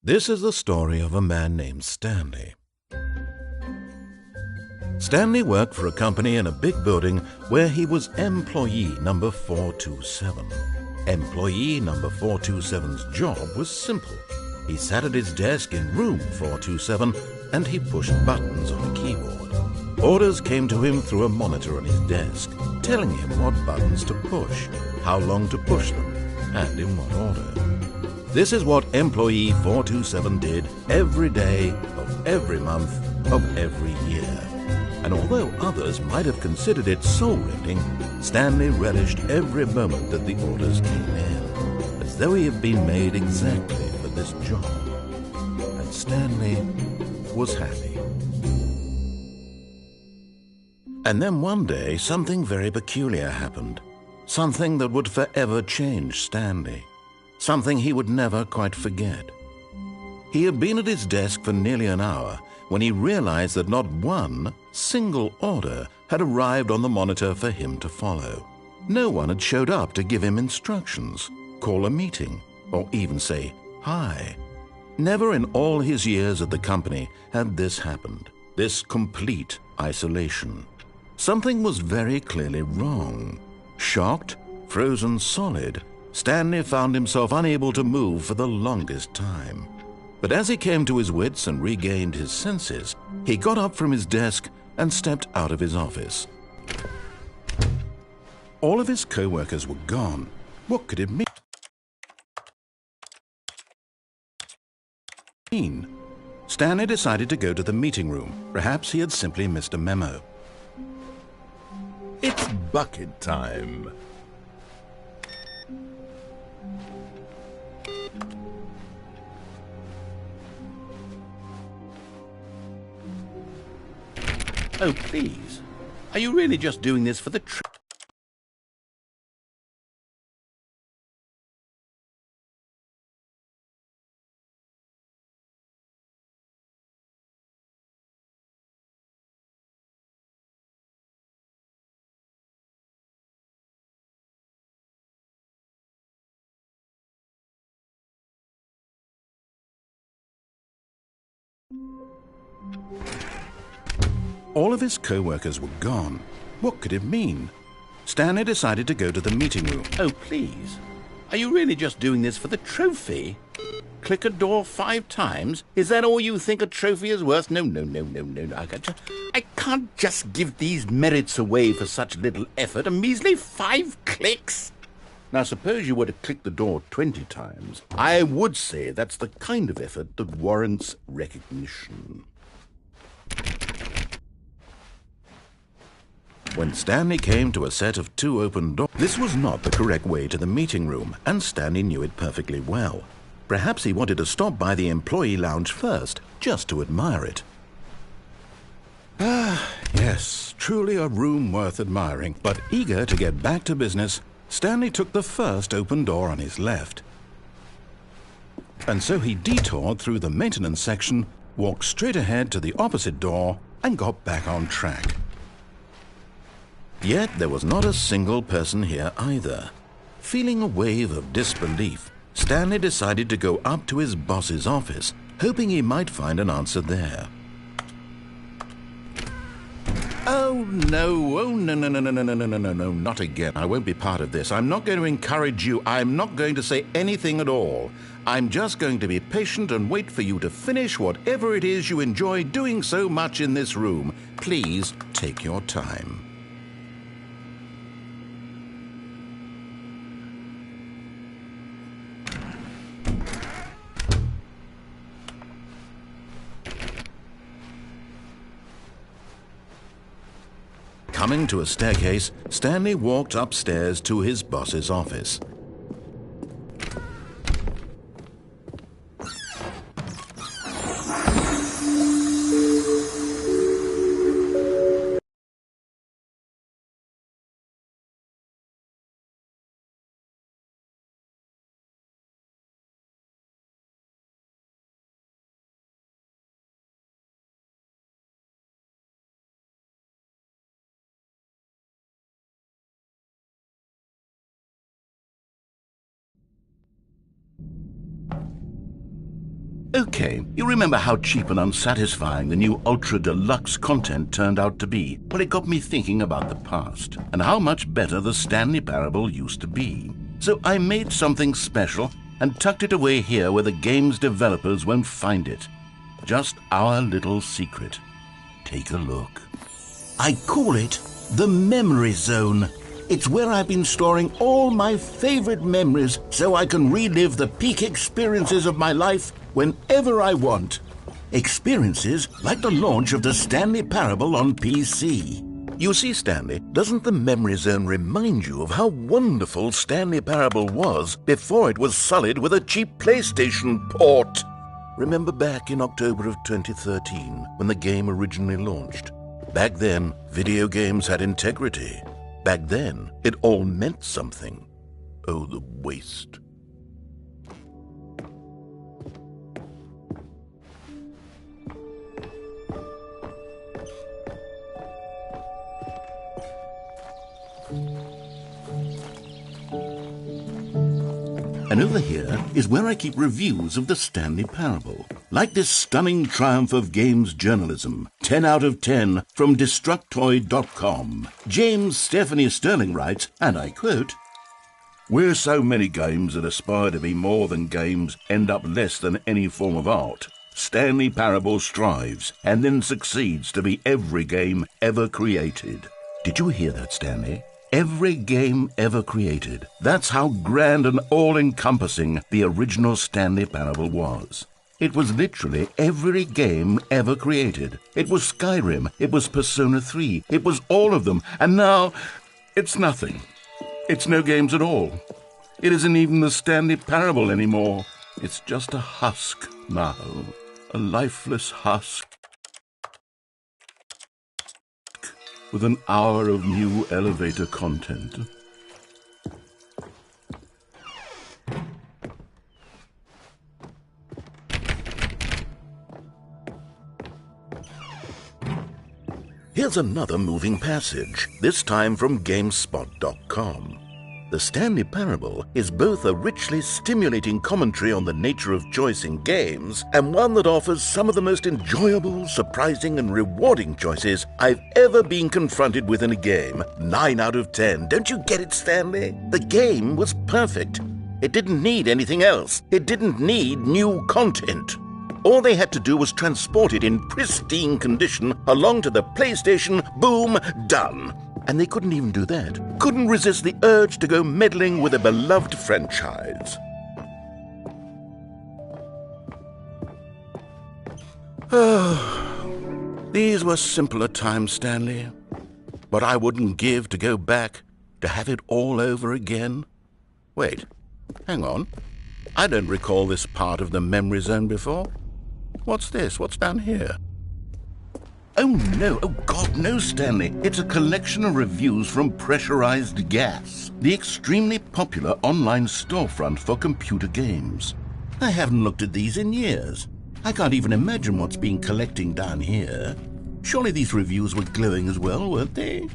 This is the story of a man named Stanley. Stanley worked for a company in a big building where he was employee number 427. Employee number 427's job was simple. He sat at his desk in room 427 and he pushed buttons on a keyboard. Orders came to him through a monitor on his desk, telling him what buttons to push, how long to push them, and in what order. This is what employee 427 did every day of every month of every year. And although others might have considered it soul-rending, Stanley relished every moment that the orders came in, as though he had been made exactly for this job. And Stanley was happy. And then one day, something very peculiar happened. Something that would forever change Stanley. Something he would never quite forget. He had been at his desk for nearly an hour when he realized that not one single order had arrived on the monitor for him to follow. No one had showed up to give him instructions, call a meeting, or even say hi. Never in all his years at the company had this happened, this complete isolation. Something was very clearly wrong. Shocked, frozen solid, Stanley found himself unable to move for the longest time. But as he came to his wits and regained his senses, he got up from his desk and stepped out of his office. All of his co-workers were gone. What could it mean? Stanley decided to go to the meeting room. Perhaps he had simply missed a memo. It's bucket time. Oh, please. Are you really just doing this for the All of his co-workers were gone. What could it mean? Stanley decided to go to the meeting room. Oh, please. Are you really just doing this for the trophy? Click a door 5 times? Is that all you think a trophy is worth? No. I can't just give these merits away for such little effort. A measly 5 clicks? Now, suppose you were to click the door 20 times. I would say that's the kind of effort that warrants recognition. When Stanley came to a set of 2 open doors, this was not the correct way to the meeting room, and Stanley knew it perfectly well. Perhaps he wanted to stop by the employee lounge first, just to admire it. Yes, truly a room worth admiring. But eager to get back to business, Stanley took the first open door on his left. And so he detoured through the maintenance section, walked straight ahead to the opposite door, and got back on track. Yet there was not a single person here either. Feeling a wave of disbelief, Stanley decided to go up to his boss's office, hoping he might find an answer there. Oh, no, no, not again. I won't be part of this. I'm not going to encourage you. I'm not going to say anything at all. I'm just going to be patient and wait for you to finish whatever it is you enjoy doing so much in this room. Please take your time. Coming to a staircase, Stanley walked upstairs to his boss's office. Okay, you remember how cheap and unsatisfying the new Ultra Deluxe content turned out to be? Well, it got me thinking about the past and how much better the Stanley Parable used to be. So I made something special and tucked it away here where the game's developers won't find it. Just our little secret. Take a look. I call it the Memory Zone. It's where I've been storing all my favorite memories so I can relive the peak experiences of my life whenever I want. Experiences like the launch of the Stanley Parable on PC. You see, Stanley, doesn't the Memory Zone remind you of how wonderful Stanley Parable was before it was sullied with a cheap PlayStation port? Remember back in October of 2013 when the game originally launched? Back then, video games had integrity. Back then, it all meant something. Oh, the waste. And over here is where I keep reviews of the Stanley Parable. Like this stunning triumph of games journalism, 10 out of 10 from Destructoid.com. James Stephanie Sterling writes, and I quote, "Where so many games that aspire to be more than games end up less than any form of art, Stanley Parable strives and then succeeds to be every game ever created." Did you hear that, Stanley? Every game ever created. That's how grand and all-encompassing the original Stanley Parable was. It was literally every game ever created. It was Skyrim, it was Persona 3, it was all of them, and now it's nothing. It's no games at all. It isn't even the Stanley Parable anymore. It's just a husk now, a lifeless husk with an hour of new elevator content. Here's another moving passage, this time from GameSpot.com. The Stanley Parable is both a richly stimulating commentary on the nature of choice in games and one that offers some of the most enjoyable, surprising, and rewarding choices I've ever been confronted with in a game. 9 out of 10. Don't you get it, Stanley? The game was perfect. It didn't need anything else. It didn't need new content. All they had to do was transport it in pristine condition along to the PlayStation. Boom, done. And they couldn't even do that. Couldn't resist the urge to go meddling with a beloved franchise. Oh, these were simpler times, Stanley. What I wouldn't give to go back, to have it all over again. Wait, hang on. I don't recall this part of the Memory Zone before. What's this? What's down here? Oh no, oh God, no, Stanley. It's a collection of reviews from Pressurized Gas, the extremely popular online storefront for computer games. I haven't looked at these in years. I can't even imagine what's been collecting down here. Surely these reviews were glowing as well, weren't they?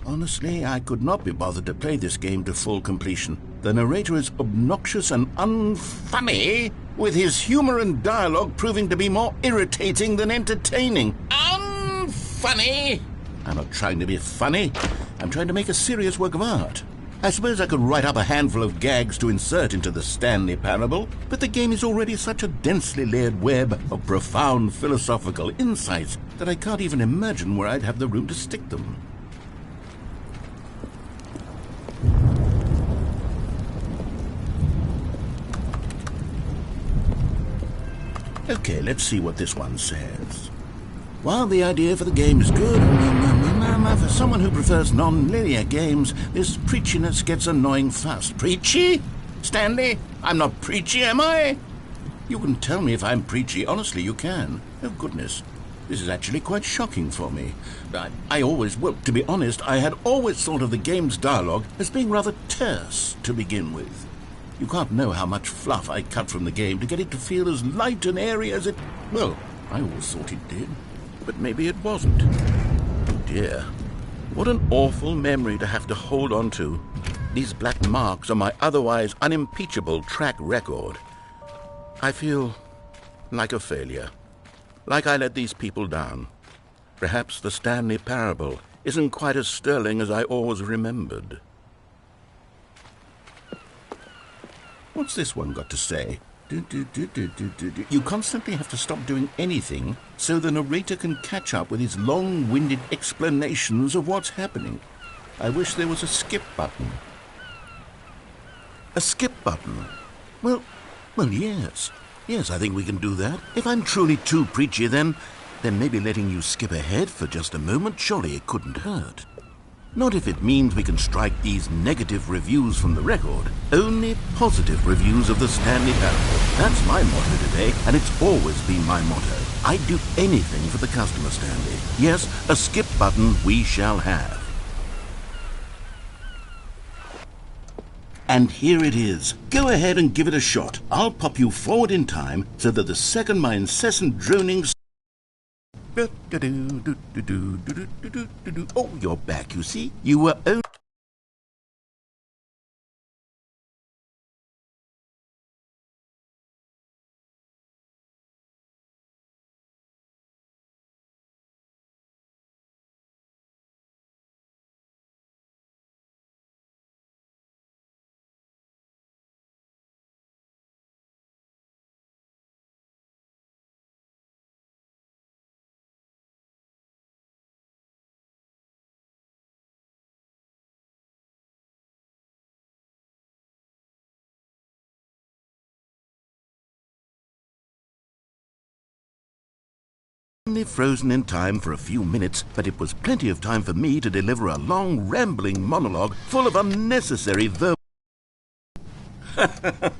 Honestly, I could not be bothered to play this game to full completion. The narrator is obnoxious and unfunny, with his humor and dialogue proving to be more irritating than entertaining. Unfunny! I'm not trying to be funny. I'm trying to make a serious work of art. I suppose I could write up a handful of gags to insert into the Stanley Parable, but the game is already such a densely layered web of profound philosophical insights that I can't even imagine where I'd have the room to stick them. Okay, let's see what this one says. While the idea for the game is good, for someone who prefers non-linear games, this preachiness gets annoying fast. Preachy? Stanley, I'm not preachy, am I? You can tell me if I'm preachy. Honestly, you can. Oh, goodness. This is actually quite shocking for me. Well, to be honest, I had always thought of the game's dialogue as being rather terse to begin with. You can't know how much fluff I cut from the game to get it to feel as light and airy as it... Well, I always thought it did. But maybe it wasn't. Oh dear. What an awful memory to have to hold on to. These black marks on my otherwise unimpeachable track record. I feel like a failure. Like I let these people down. Perhaps the Stanley parable isn't quite as sterling as I always remembered. What's this one got to say? You constantly have to stop doing anything so the narrator can catch up with his long-winded explanations of what's happening. I wish there was a skip button. A skip button? Well, yes. Yes, I think we can do that. If I'm truly too preachy, then maybe letting you skip ahead for just a moment, surely it couldn't hurt. Not if it means we can strike these negative reviews from the record. Only positive reviews of the Stanley parable. That's my motto today, and it's always been my motto. I'd do anything for the customer, Stanley. Yes, a skip button we shall have. And here it is. Go ahead and give it a shot. I'll pop you forward in time so that the second my incessant droning... Oh, you're back, you see? You were only frozen in time for a few minutes, but it was plenty of time for me to deliver a long, rambling monologue full of unnecessary verb.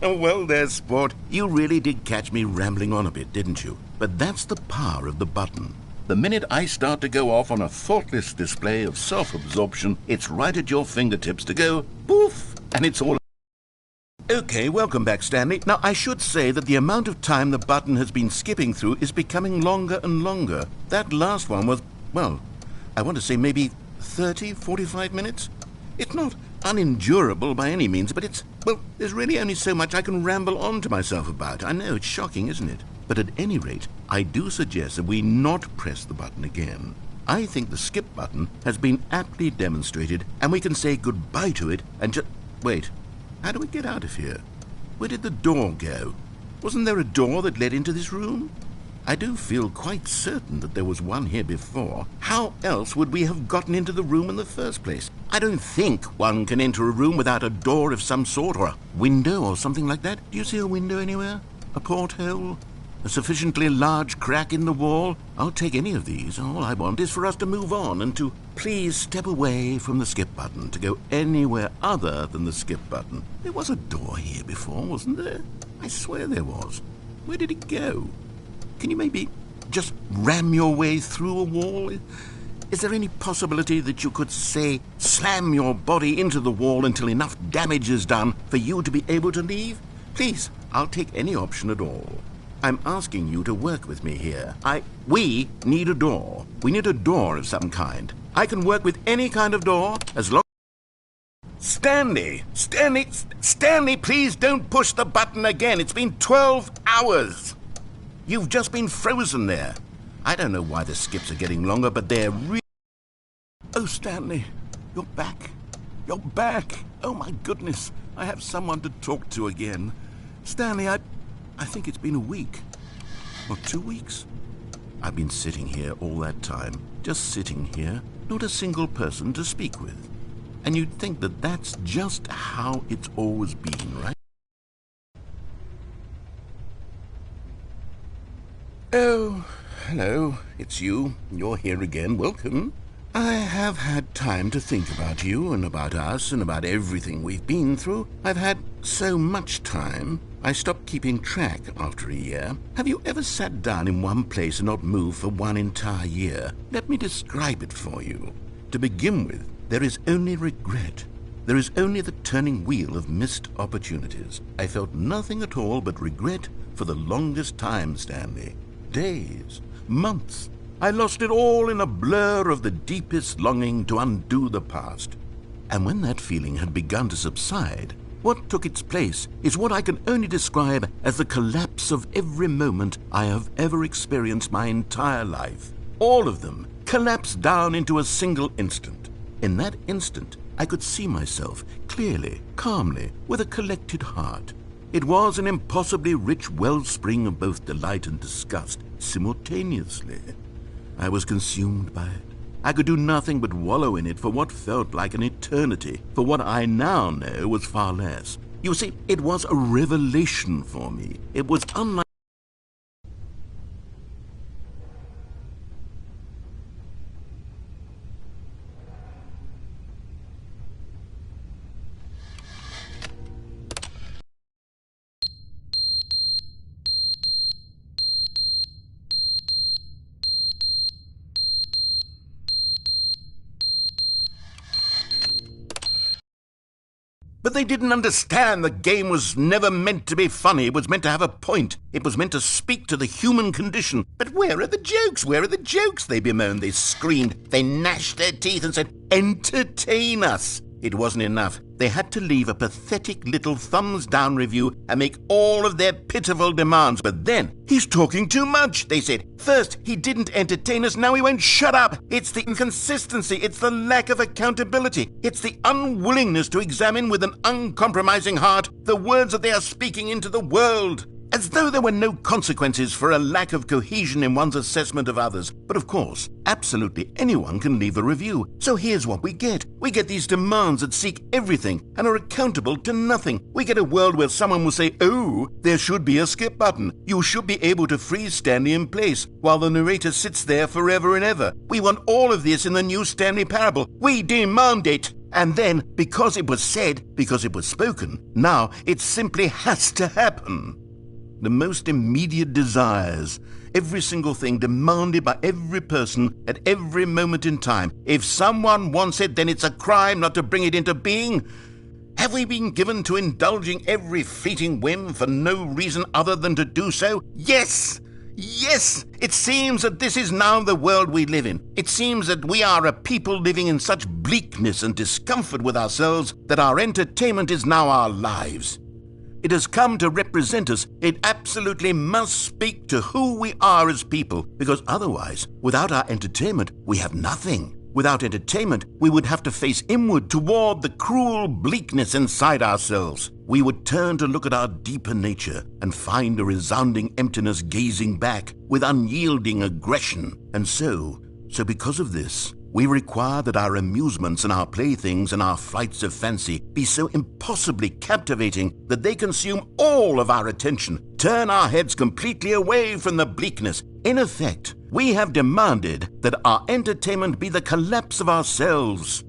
Well there, sport. You really did catch me rambling on a bit, didn't you? But that's the power of the button. The minute I start to go off on a thoughtless display of self-absorption, it's right at your fingertips to go poof, and it's all... Okay, welcome back, Stanley. Now, I should say that the amount of time the button has been skipping through is becoming longer and longer. That last one was, well, I want to say maybe 30, 45 minutes? It's not unendurable by any means, but it's, well, there's really only so much I can ramble on to myself about. I know, it's shocking, isn't it? But at any rate, I do suggest that we not press the button again. I think the skip button has been aptly demonstrated, and we can say goodbye to it and just... Wait. How do we get out of here? Where did the door go? Wasn't there a door that led into this room? I do feel quite certain that there was one here before. How else would we have gotten into the room in the first place? I don't think one can enter a room without a door of some sort, or a window or something like that. Do you see a window anywhere? A porthole? A sufficiently large crack in the wall? I'll take any of these. All I want is for us to move on and to please step away from the skip button, to go anywhere other than the skip button. There was a door here before, wasn't there? I swear there was. Where did it go? Can you maybe just ram your way through a wall? Is there any possibility that you could, say, slam your body into the wall until enough damage is done for you to be able to leave? Please, I'll take any option at all. I'm asking you to work with me here. We need a door. We need a door of some kind. I can work with any kind of door as long... Stanley, please don't push the button again. It's been 12 hours. You've just been frozen there. I don't know why the skips are getting longer, but they're really... Oh, Stanley, you're back. You're back. Oh, my goodness. I have someone to talk to again. Stanley, I think it's been a week. Or 2 weeks. I've been sitting here all that time. Just sitting here. Not a single person to speak with. And you'd think that that's just how it's always been, right? Oh, hello. It's you. You're here again. Welcome. I have had time to think about you and about us and about everything we've been through. I've had so much time. I stopped keeping track after a year. Have you ever sat down in one place and not moved for one entire year? Let me describe it for you. To begin with, there is only regret. There is only the turning wheel of missed opportunities. I felt nothing at all but regret for the longest time, Stanley. Days, months. I lost it all in a blur of the deepest longing to undo the past. And when that feeling had begun to subside, what took its place is what I can only describe as the collapse of every moment I have ever experienced my entire life. All of them collapsed down into a single instant. In that instant, I could see myself clearly, calmly, with a collected heart. It was an impossibly rich wellspring of both delight and disgust simultaneously. I was consumed by it. I could do nothing but wallow in it for what felt like an eternity, for what I now know was far less. You see, it was a revelation for me. It was unlike... But they didn't understand the game was never meant to be funny. It was meant to have a point. It was meant to speak to the human condition. But where are the jokes? Where are the jokes? They bemoaned, they screamed, they gnashed their teeth and said, entertain us. It wasn't enough. They had to leave a pathetic little thumbs-down review and make all of their pitiful demands. But then, he's talking too much, they said. First, he didn't entertain us, now he won't shut up. It's the inconsistency, it's the lack of accountability, it's the unwillingness to examine with an uncompromising heart the words that they are speaking into the world. As though there were no consequences for a lack of cohesion in one's assessment of others. But of course, absolutely anyone can leave a review. So here's what we get. We get these demands that seek everything and are accountable to nothing. We get a world where someone will say, oh, there should be a skip button. You should be able to freeze Stanley in place while the narrator sits there forever and ever. We want all of this in the new Stanley parable. We demand it. And then, because it was said, because it was spoken, now it simply has to happen. The most immediate desires, every single thing demanded by every person at every moment in time. If someone wants it, then it's a crime not to bring it into being. Have we been given to indulging every fleeting whim for no reason other than to do so? Yes! Yes! It seems that this is now the world we live in. It seems that we are a people living in such bleakness and discomfort with ourselves that our entertainment is now our lives. It has come to represent us. It absolutely must speak to who we are as people, because otherwise, without our entertainment, we have nothing. Without entertainment, we would have to face inward toward the cruel bleakness inside ourselves. We would turn to look at our deeper nature and find a resounding emptiness gazing back with unyielding aggression. And so because of this, we require that our amusements and our playthings and our flights of fancy be so impossibly captivating that they consume all of our attention, turn our heads completely away from the bleakness. In effect, we have demanded that our entertainment be the collapse of ourselves.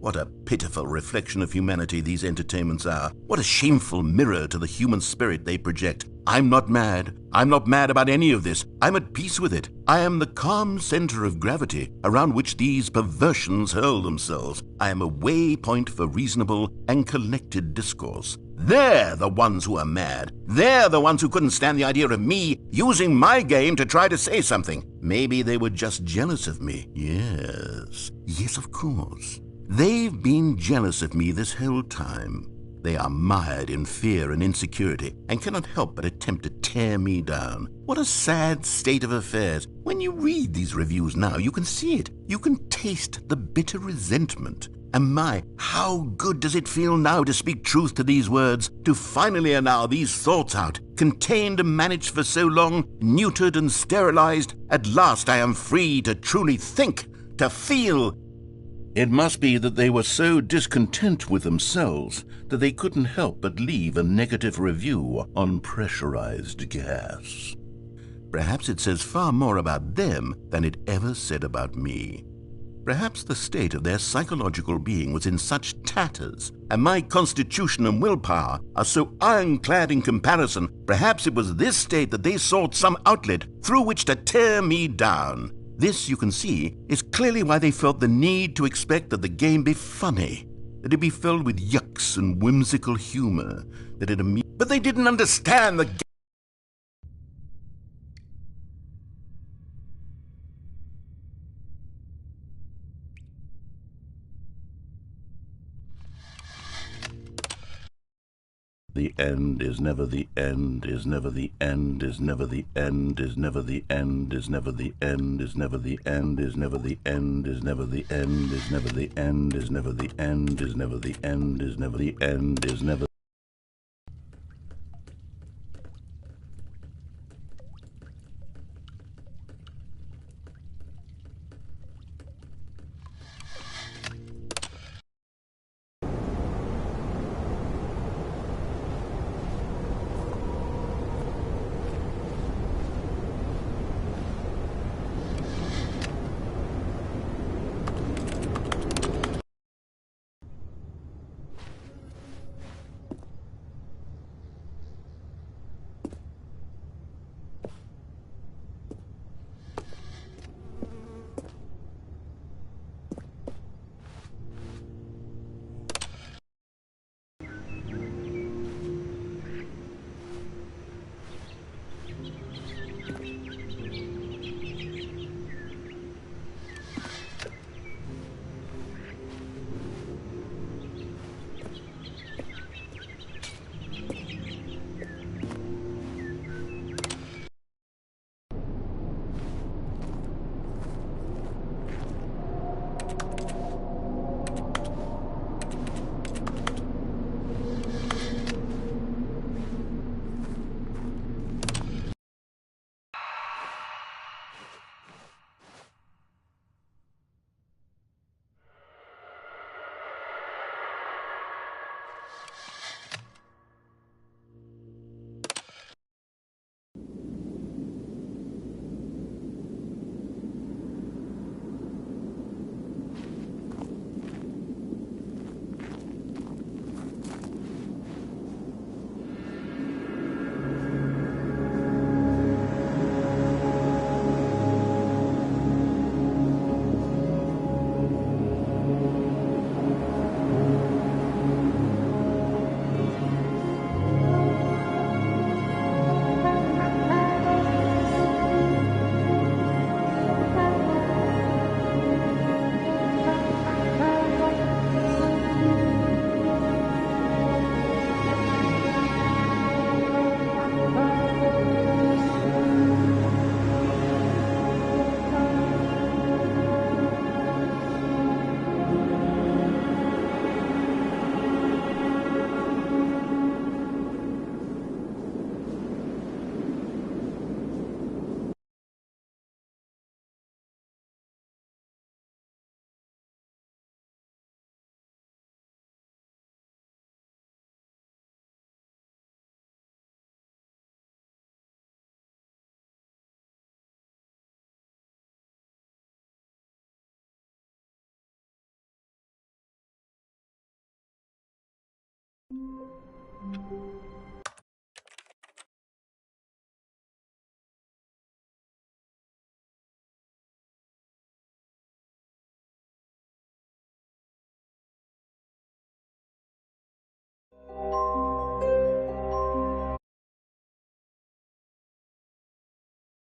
What a pitiful reflection of humanity these entertainments are. What a shameful mirror to the human spirit they project. I'm not mad. I'm not mad about any of this. I'm at peace with it. I am the calm center of gravity around which these perversions hurl themselves. I am a waypoint for reasonable and collected discourse. They're the ones who are mad. They're the ones who couldn't stand the idea of me using my game to try to say something. Maybe they were just jealous of me. Yes, of course. They've been jealous of me this whole time. They are mired in fear and insecurity and cannot help but attempt to tear me down. What a sad state of affairs. When you read these reviews now, you can see it. You can taste the bitter resentment. And my, how good does it feel now to speak truth to these words, to finally allow these thoughts out, contained and managed for so long, neutered and sterilized. At last I am free to truly think, to feel. It must be that they were so discontent with themselves that they couldn't help but leave a negative review on pressurized gas. Perhaps it says far more about them than it ever said about me. Perhaps the state of their psychological being was in such tatters, and my constitution and willpower are so ironclad in comparison. Perhaps it was this state that they sought some outlet through which to tear me down. This, you can see, is clearly why they felt the need to expect that the game be funny, that it be filled with yucks and whimsical humor, that it but they didn't understand the game. The end is never the end, is never the end, is never the end, is never the end, is never the end, is never the end, is never the end, is never the end, is never the end, is never the end, is never the end, is never the end, is never.